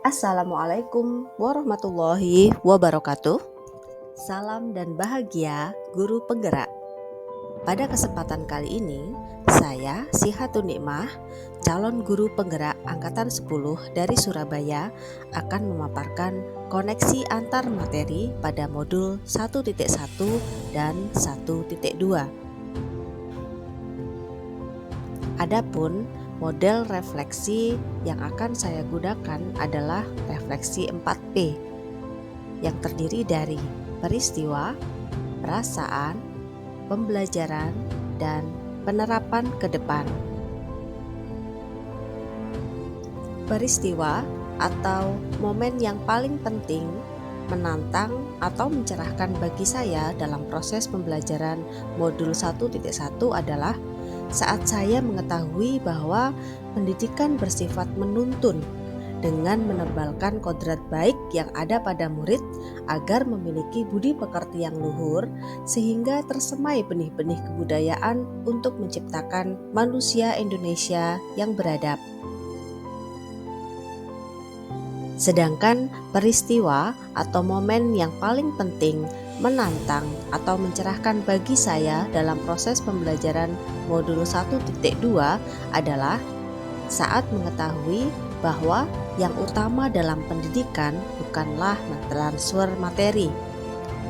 Assalamualaikum warahmatullahi wabarakatuh. Salam dan bahagia guru penggerak. Pada kesempatan kali ini, saya Sihatun Nikmah, calon guru penggerak angkatan 10 dari Surabaya, akan memaparkan koneksi antar materi pada modul 1.1 dan 1.2. Adapun model refleksi yang akan saya gunakan adalah refleksi 4P yang terdiri dari peristiwa, perasaan, pembelajaran, dan penerapan ke depan. Peristiwa atau momen yang paling penting, menantang atau mencerahkan bagi saya dalam proses pembelajaran modul 1.1 adalah saat saya mengetahui bahwa pendidikan bersifat menuntun dengan menebalkan kodrat baik yang ada pada murid agar memiliki budi pekerti yang luhur sehingga tersemai benih-benih kebudayaan untuk menciptakan manusia Indonesia yang beradab. Sedangkan peristiwa atau momen yang paling penting, menantang atau mencerahkan bagi saya dalam proses pembelajaran modul 1.2 adalah saat mengetahui bahwa yang utama dalam pendidikan bukanlah mentransfer materi,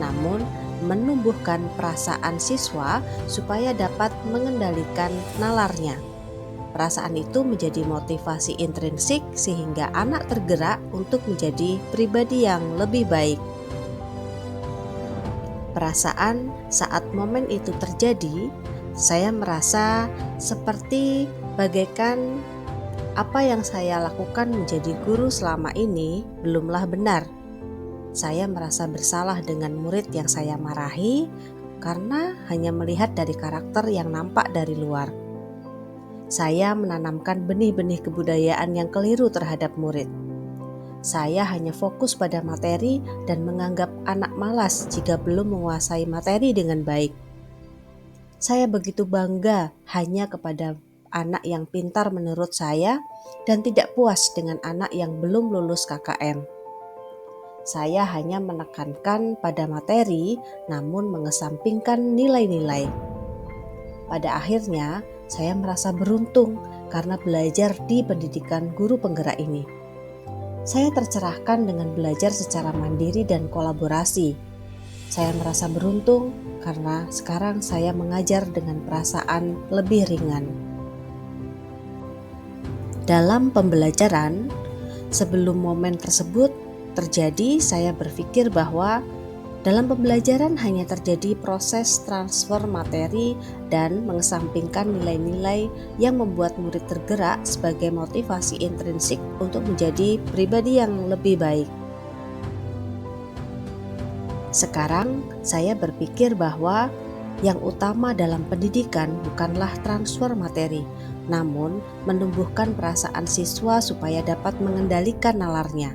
namun menumbuhkan perasaan siswa supaya dapat mengendalikan nalarnya. Perasaan itu menjadi motivasi intrinsik sehingga anak tergerak untuk menjadi pribadi yang lebih baik. Perasaan saat momen itu terjadi, saya merasa seperti bagaikan apa yang saya lakukan menjadi guru selama ini belumlah benar. Saya merasa bersalah dengan murid yang saya marahi karena hanya melihat dari karakter yang nampak dari luar. Saya menanamkan benih-benih kebudayaan yang keliru terhadap murid. Saya hanya fokus pada materi dan menganggap anak malas jika belum menguasai materi dengan baik. Saya begitu bangga hanya kepada anak yang pintar menurut saya dan tidak puas dengan anak yang belum lulus KKM. Saya hanya menekankan pada materi namun mengesampingkan nilai-nilai. Pada akhirnya, saya merasa beruntung karena belajar di pendidikan guru penggerak ini. Saya tercerahkan dengan belajar secara mandiri dan kolaborasi. Saya merasa beruntung karena sekarang saya mengajar dengan perasaan lebih ringan. Dalam pembelajaran, sebelum momen tersebut terjadi, saya berpikir bahwa dalam pembelajaran hanya terjadi proses transfer materi dan mengesampingkan nilai-nilai yang membuat murid tergerak sebagai motivasi intrinsik untuk menjadi pribadi yang lebih baik. Sekarang saya berpikir bahwa yang utama dalam pendidikan bukanlah transfer materi, namun menumbuhkan perasaan siswa supaya dapat mengendalikan nalarnya.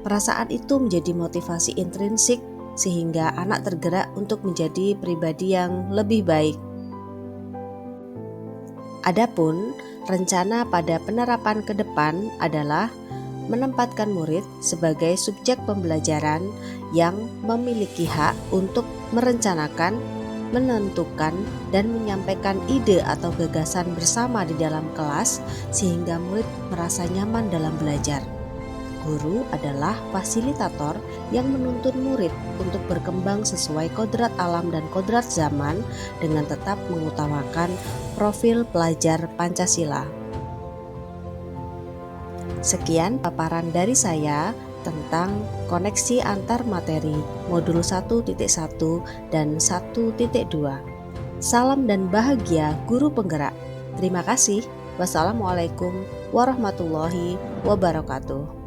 Perasaan itu menjadi motivasi intrinsik sehingga anak tergerak untuk menjadi pribadi yang lebih baik. Adapun rencana pada penerapan ke depan adalah menempatkan murid sebagai subjek pembelajaran yang memiliki hak untuk merencanakan, menentukan, dan menyampaikan ide atau gagasan bersama di dalam kelas sehingga murid merasa nyaman dalam belajar. Guru adalah fasilitator yang menuntun murid untuk berkembang sesuai kodrat alam dan kodrat zaman dengan tetap mengutamakan profil pelajar Pancasila. Sekian paparan dari saya tentang koneksi antar materi modul 1.1 dan 1.2. Salam dan bahagia guru penggerak. Terima kasih. Wassalamualaikum warahmatullahi wabarakatuh.